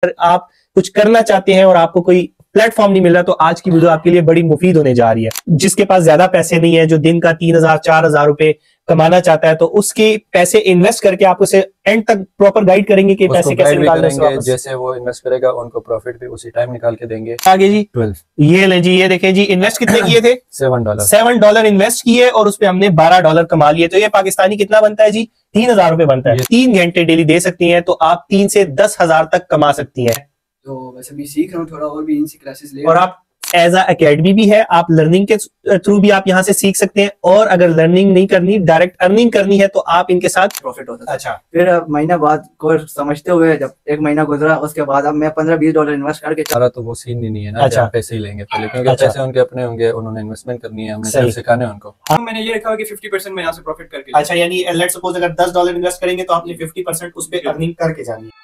अगर आप कुछ करना चाहते हैं और आपको कोई प्लेटफॉर्म नहीं मिल रहा, तो आज की वीडियो आपके लिए बड़ी मुफीद होने जा रही है। जिसके पास ज्यादा पैसे नहीं है, जो दिन का 3,000-4,000 रुपए कमाना चाहता है, तो उसके पैसे इन्वेस्ट करके आप उसे एंड तक प्रॉपर गाइड करेंगे कि पैसे कैसे निकालने से वापस। जैसे वो इन्वेस्ट करेगा उनको प्रॉफिट भी उसी टाइम निकाल के देंगे। आगे जी 12 ये ले जी, ये देखें जी, इन्वेस्ट कितने किए थे? $7 इन्वेस्ट किए और उस पर हमने $12 कमा लिए। तो ये पाकिस्तानी कितना बनता है जी? 3,000 रुपए बनता है। 3 घंटे डेली दे सकती हैं तो आप 3 से 10,000 तक कमा सकती हैं। तो वैसे भी सीख रहा हूँ थोड़ा और भी इनसी क्लासेस ले। और आप एज अ एकेडमी भी है, आप लर्निंग के थ्रू भी आप यहाँ से सीख सकते हैं। और अगर लर्निंग नहीं करनी, डायरेक्ट अर्निंग करनी है, तो आप इनके साथ प्रॉफिट होता था। अच्छा, फिर महीना बाद कोर्स समझते हुए जब 1 महीना गुजरा, उसके बाद अब मैं $15-20 इन्वेस्ट करके सारा तो वो सीन ही नहीं है ना। अच्छा, पैसे ही लेंगे पहले, क्योंकि पैसे उनके अपने होंगे, उन्होंने इन्वेस्टमेंट करनी है, हमने सिर्फ सिखाने हैं उनको। हाँ, मैंने ये रखा कि 50% में यहाँ से प्रॉफिट करके। अच्छा, यानी लेट्स सपोज अगर $10 इन्वेस्ट करेंगे तो आपने 50% उस पर अर्निंग करके जानी है।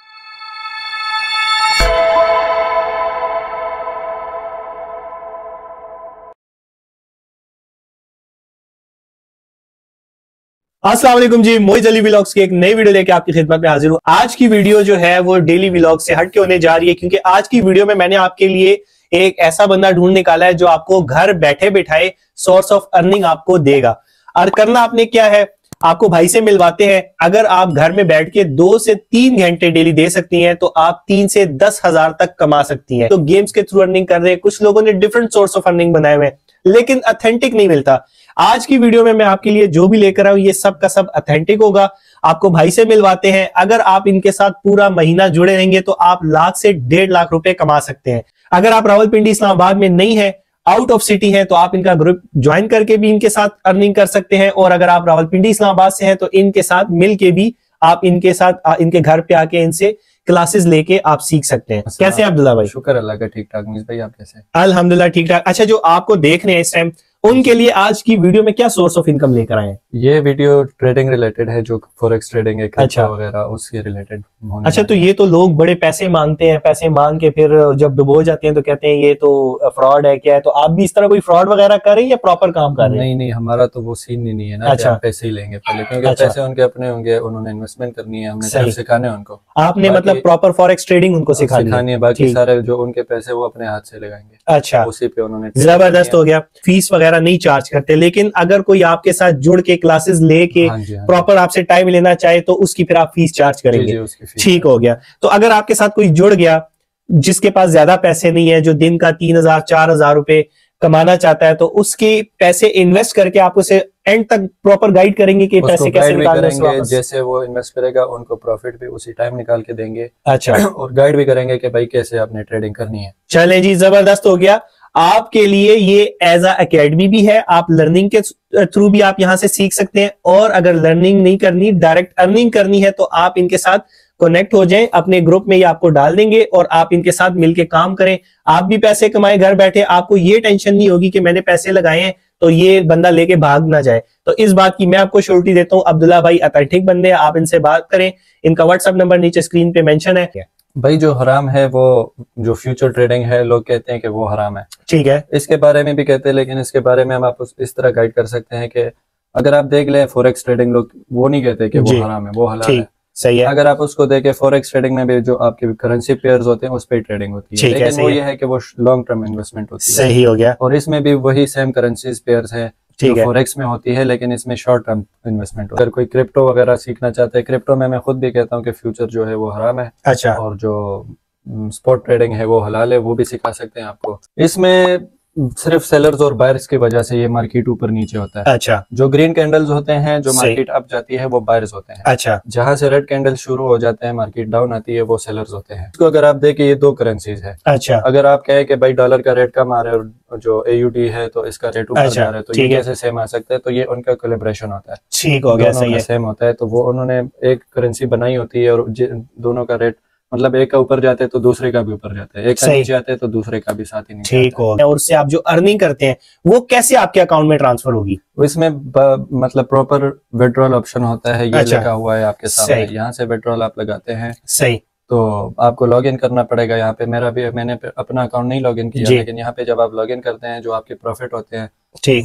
अस्सलाम वालेकुम जी, मोइज अली व्लॉग्स की एक नई वीडियो लेके आपकी खिदमत में हाजिर हूं। आज की वीडियो जो है वो डेली व्लॉग से हट के होने जा रही है, क्योंकि आज की वीडियो में मैंने आपके लिए एक ऐसा बंदा ढूंढ निकाला है जो आपको घर बैठे बैठाए सोर्स ऑफ अर्निंग आपको देगा। और करना आपने क्या है, आपको भाई से मिलवाते हैं। अगर आप घर में बैठ के 2 से 3 घंटे डेली दे सकती हैं तो आप 3 से 10,000 तक कमा सकती हैं। तो गेम्स के थ्रू अर्निंग कर रहे हैं, कुछ लोगों ने डिफरेंट सोर्स ऑफ अर्निंग बनाए हुए हैं, लेकिन ऑथेंटिक नहीं मिलता। आज की वीडियो में मैं आपके लिए जो भी लेकर आऊं ये सब का सब ऑथेंटिक होगा। आपको भाई से मिलवाते हैं। अगर आप इनके साथ पूरा महीना जुड़े रहेंगे तो आप लाख से 1.5 लाख रुपए कमा सकते हैं। अगर आप रावलपिंडी इस्लामाबाद में नहीं है, आउट ऑफ सिटी है, तो आप इनका ग्रुप ज्वाइन करके भी इनके साथ अर्निंग कर सकते हैं। और अगर आप रावलपिंडी इस्लामाबाद से हैं तो इनके साथ मिलके भी आप इनके साथ इनके घर पे आके इनसे क्लासेस लेके आप सीख सकते हैं। कैसे अब्दुल्ला भाई? शुक्र अल्लाह का, ठीक ठाक। मीज़ भाई आप कैसे? अल्हम्दुलिल्लाह ठीक ठाक। अच्छा, जो आपको देख रहे हैं इस टाइम, उनके लिए आज की वीडियो में क्या सोर्स ऑफ इनकम लेकर आए हैं? ये वीडियो ट्रेडिंग रिलेटेड है, जो फॉरेक्स ट्रेडिंग है, अच्छा वगैरह उसके रिलेटेड। अच्छा, तो ये तो लोग बड़े पैसे मांगते हैं, पैसे मांग के फिर जब डुबो जाते हैं तो कहते हैं ये तो फ्रॉड है, क्या है? तो आप भी इस तरह कोई फ्रॉड वगैरह कर रहे हैं या प्रॉपर काम कर रहे हैं? नहीं, हमारा तो वो सीन ही नहीं है ना। अच्छा, पैसे ही लेंगे पहले, क्योंकि पैसे उनके अपने होंगे, उन्होंने इन्वेस्टमेंट करनी है, हमने सिर्फ सिखाने उनको। आपने मतलब प्रॉपर फॉरेक्स ट्रेडिंग उनको सिखानी है, बाकी सारे जो उनके पैसे वो अपने हाथ से लगाएंगे। अच्छा, उसी पे उन्होंने जबरदस्त हो गया। फीस वगैरह नहीं चार्ज करते, लेकिन अगर कोई आपके साथ जुड़ के क्लासेस लेके प्रॉपर आपसे टाइम लेना चाहे तो उसकी फिर आप फीस चार्ज करेंगे। ठीक हो गया। तो अगर आपके साथ कोई जुड़ गया जिसके पास ज्यादा पैसे नहीं है, जो दिन का 3,000-4,000 रुपए कमाना चाहता है, तो उसके पैसे इन्वेस्ट करके आप उसे एंड तक प्रॉपर गाइड करेंगे कि पैसे कैसे निकालने से वापस। जैसे वो इन्वेस्ट करेगा उनको प्रॉफिट भी उसी टाइम निकाल के देंगे। अच्छा, और गाइड भी करेंगे कि भाई कैसे आपने ट्रेडिंग करनी है। चलें जी, जबरदस्त हो गया। आपके लिए ये एज अ एकेडमी भी है, आप लर्निंग के थ्रू भी आप यहाँ से सीख सकते हैं। और अगर लर्निंग नहीं करनी, डायरेक्ट अर्निंग करनी है, तो आप इनके साथ कनेक्ट हो जाएं। अपने ग्रुप में ये आपको डाल देंगे और आप इनके साथ मिलके काम करें। आप भी पैसे कमाएं घर बैठे, आपको ये टेंशन नहीं होगी कि मैंने पैसे लगाए हैं तो ये बंदा लेके भाग ना जाए। तो इस बात की मैं आपको श्योरिटी देता हूँ। अब्दुल्ला भाई ऑथेंटिक बंदे हैं, आप इनसे बात करें। इनका व्हाट्सएप नंबर नीचे स्क्रीन पे मेंशन है। भाई जो हराम है, वो जो फ्यूचर ट्रेडिंग है, लोग कहते हैं कि वो हराम है। ठीक है, इसके बारे में भी कहते हैं, लेकिन इसके बारे में हम आपको इस तरह गाइड कर सकते हैं कि अगर आप देख लें फॉरेक्स ट्रेडिंग, लोग वो नहीं कहते कि वो हराम है, वो हलाल है। सही है। अगर आप उसको देखें, फॉरेक्स ट्रेडिंग में भी जो आपके करेंसी पेयर्स होते हैं उस पर ट्रेडिंग होती है, लेकिन वो ये है कि वो लॉन्ग टर्म इन्वेस्टमेंट होती है। सही हो गया। और इसमें भी वही सेम करेंसीज पेयर्स है जो फॉरेक्स में होती है, लेकिन इसमें शॉर्ट टर्म इन्वेस्टमेंट होता है। अगर कोई क्रिप्टो वगैरह सीखना चाहते हैं, क्रिप्टो में मैं खुद भी कहता हूँ कि फ्यूचर जो है वो हराम है। अच्छा, और जो स्पॉट ट्रेडिंग है वो हलाल है, वो भी सिखा सकते हैं आपको। इसमें सिर्फ सेलर्स और बायर्स की वजह से ये मार्केट ऊपर नीचे होता है। अच्छा, जो ग्रीन कैंडल्स होते हैं, जो मार्केट अप जाती है, वो बायर्स होते हैं। अच्छा, जहां से रेड कैंडल शुरू हो जाते हैं, मार्केट डाउन आती है, वो सेलर्स होते हैं। तो अगर आप देखें, ये 2 करेंसीज है। अच्छा, अगर आप कहें कि भाई डॉलर का रेट कम आ रहा है और जो AUD है तो इसका रेट ऊपर जा रहा है, तो ये कैसे सेम आ सकता है? तो ये उनका कोलैबोरेशन होता है। ठीक हो गया, सही है, सेम होता है। तो वो उन्होंने एक करेंसी बनाई होती है और दोनों का रेट, मतलब एक का ऊपर जाते हैं तो दूसरे का भी ऊपर जाता है, एक का नीचे आते हैं तो दूसरे का भी साथ ही नीचे। ठीक हो गया। और उससे आप जो अर्निंग करते हैं वो कैसे आपके अकाउंट में ट्रांसफर होगी? इसमें मतलब प्रॉपर विड्रॉल ऑप्शन होता है, ये लिखा हुआ है आपके सामने। यहाँ से विड्रॉल आप लगाते हैं। सही। तो आपको लॉगिन करना पड़ेगा। यहाँ पे मैंने अपना अकाउंट नहीं लॉगिन किया, लेकिन यहाँ पे जब आप लॉगिन करते हैं, जो आपके प्रॉफिट होते हैं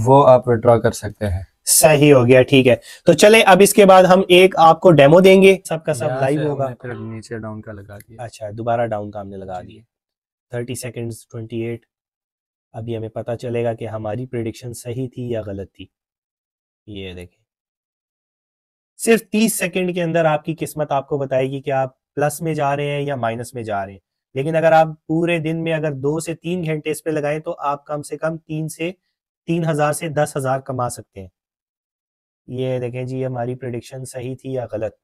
वो आप विड्रॉ कर सकते हैं। सही हो गया, ठीक है। तो चले अब इसके बाद हम एक आपको डेमो देंगे, सबका सब लाइव होगा। फिर नीचे डाउन का लगा दिया। अच्छा, दोबारा डाउन का हमने लगा दिए। 30 सेकेंड्स 28। अभी हमें पता चलेगा कि हमारी प्रेडिक्शन सही थी या गलत थी। ये देखें, सिर्फ 30 सेकंड के अंदर आपकी किस्मत आपको बताएगी कि आप प्लस में जा रहे हैं या माइनस में जा रहे हैं। लेकिन अगर आप पूरे दिन में अगर 2 से 3 घंटे इस पे लगाएं तो आप कम से कम 3,000 से 10,000 कमा सकते हैं। ये देखें जी, हमारी प्रेडिक्शन सही थी या गलत,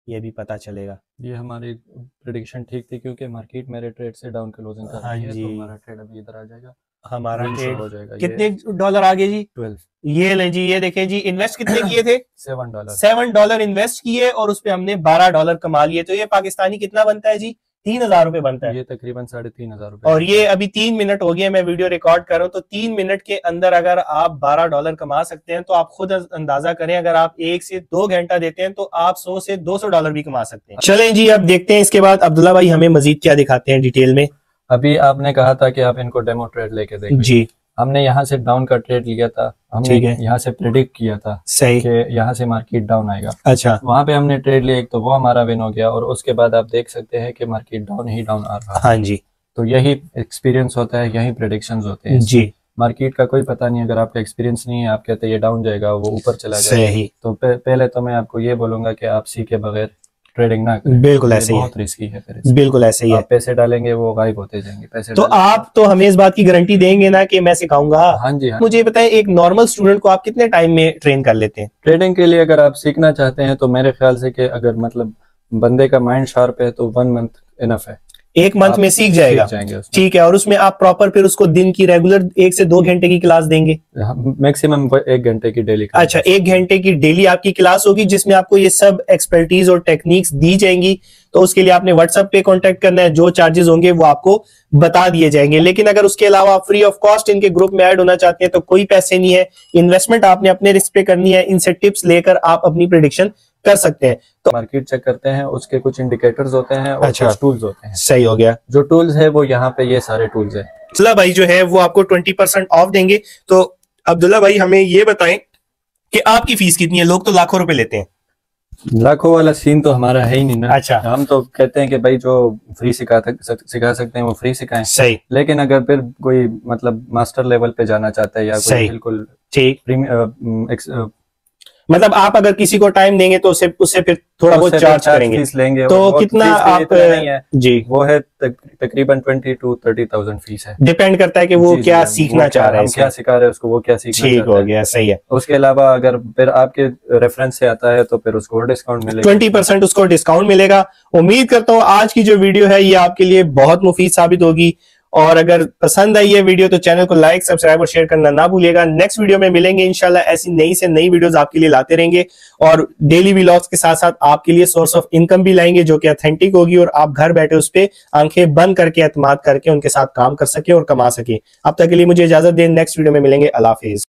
ये भी पता चलेगा। ये हमारी प्रेडिक्शन ठीक थी क्योंकि मार्केट मेरे ट्रेड से डाउन क्लोजिंग कर रही है, तो हमारा ट्रेड अभी इधर आ जाएगा। हमारा ट्रेड हो जाएगा। कितने डॉलर आ गए जी? 12। ये लें जी, ये देखें जी, इन्वेस्ट कितने किए थे? $7। $7 इन्वेस्ट किए और उस पे हमने $12 कमा लिए। तो ये पाकिस्तानी कितना बनता है जी? 3,000 रुपए बनता है। ये तकरीबन 3,500 रुपए। और ये अभी 3 मिनट हो गए मैं वीडियो रिकॉर्ड कर रहा हूँ, तो 3 मिनट के अंदर अगर आप $12 कमा सकते हैं तो आप खुद अंदाजा करें, अगर आप 1 से 2 घंटा देते हैं तो आप $100 से $200 भी कमा सकते हैं। चलें जी, अब देखते हैं इसके बाद अब्दुल्ला भाई हमें मजीद क्या दिखाते हैं डिटेल में। अभी आपने कहा था कि आप इनको डेमो ट्रेड लेके देखें जी। हमने यहाँ से डाउन का ट्रेड लिया था, हमने यहाँ से प्रेडिक्ट किया था सही कि यहाँ से मार्केट डाउन आएगा। अच्छा, वहां पे हमने ट्रेड लिया, एक तो वो हमारा विन हो गया और उसके बाद आप देख सकते हैं कि मार्केट डाउन ही डाउन आ रहा है। हाँ जी, तो यही एक्सपीरियंस होता है, यही प्रेडिक्शंस होते हैं जी। मार्केट का कोई पता नहीं, अगर आपका एक्सपीरियंस नहीं है, आप कहते हैं ये डाउन जाएगा, वो ऊपर चला जाएगा, सही। तो पहले तो मैं आपको ये बोलूंगा कि आप सीखे बगैर ट्रेडिंग ना करें। बिल्कुल ऐसे ही है, बहुत रिस्की है। फिर बिल्कुल ऐसे ही है। आप पैसे डालेंगे वो गायब होते जाएंगे पैसे। तो आप तो हमें इस बात की गारंटी देंगे ना कि मैं सिखाऊंगा? हाँ जी, हाँ। मुझे बताएं, एक नॉर्मल स्टूडेंट को आप कितने टाइम में ट्रेन कर लेते हैं? ट्रेडिंग के लिए अगर आप सीखना चाहते हैं तो मेरे ख्याल से कि अगर मतलब बंदे का माइंड शार्प है तो 1 मंथ इनफ है। 1 मंथ में सीख जाएगा? ठीक है। और उसमें आप प्रॉपर फिर उसको दिन की रेगुलर 1 से 2 घंटे की क्लास देंगे? मैक्सिमम 1 घंटे की डेली। अच्छा, 1 घंटे की डेली आपकी क्लास होगी जिसमें आपको ये सब एक्सपर्टीज और टेक्निक्स दी जाएंगी। तो उसके लिए आपने व्हाट्सएप पे कांटेक्ट करना है, जो चार्जेस होंगे वो आपको बता दिए जाएंगे। लेकिन अगर उसके अलावा आप फ्री ऑफ कॉस्ट इनके ग्रुप में ऐड होना चाहते हैं तो कोई पैसे नहीं है, इन्वेस्टमेंट आपने अपने रिस्क पे करनी है। इनसे टिप्स लेकर आप अपनी प्रेडिक्शन कर सकते हैं। तो मार्केट चेक करते हैं, उसके कुछ इंडिकेटर्स होते हैं और अच्छा, कुछ टूल्स होते हैं। सही हो गया। जो टूल्स है वो यहाँ पे ये सारे टूल्स है। अब्दुल्ला भाई जो है वो आपको 20% ऑफ देंगे। तो अब्दुल्ला भाई हमें ये बताएं कि आपकी फीस कितनी है? लोग तो लाखों रुपए लेते हैं। लाखों वाला सीन तो हमारा है ही नहीं ना। अच्छा, हम तो कहते हैं कि भाई जो फ्री सिखा सकते हैं वो फ्री सिखाएं। सही। लेकिन अगर फिर कोई मतलब मास्टर लेवल पे जाना चाहता है या कोई बिल्कुल ठीक, मतलब आप अगर किसी को टाइम देंगे तो उससे फिर थोड़ा बहुत चार्ज करेंगे, फीस लेंगे। तो कितना आप नहीं है जी? वो है तकरीबन 20,000 to 30,000 फीस है। डिपेंड करता है कि वो क्या सीखना चाह रहा है, क्या सिखा रहे हैं उसको, वो क्या सीखना ठीक हो गया, सही है। उसके अलावा अगर फिर आपके रेफरेंस से आता है तो फिर उसको डिस्काउंट मिलेगा, 20% उसको डिस्काउंट मिलेगा। उम्मीद करता हूँ आज की जो वीडियो है ये आपके लिए बहुत मुफीद साबित होगी। और अगर पसंद आई ये वीडियो तो चैनल को लाइक, सब्सक्राइब और शेयर करना ना भूलिएगा। नेक्स्ट वीडियो में मिलेंगे इंशाल्लाह, ऐसी नई से नई वीडियोस आपके लिए लाते रहेंगे और डेली व्लॉग्स के साथ साथ आपके लिए सोर्स ऑफ इनकम भी लाएंगे जो कि ऑथेंटिक होगी और आप घर बैठे उस पर आंखें बंद करके एतमाद करके उनके साथ काम कर सके और कमा सके। अब तक के लिए मुझे इजाजत दें, नेक्स्ट वीडियो में मिलेंगे। अल्लाह हाफिज।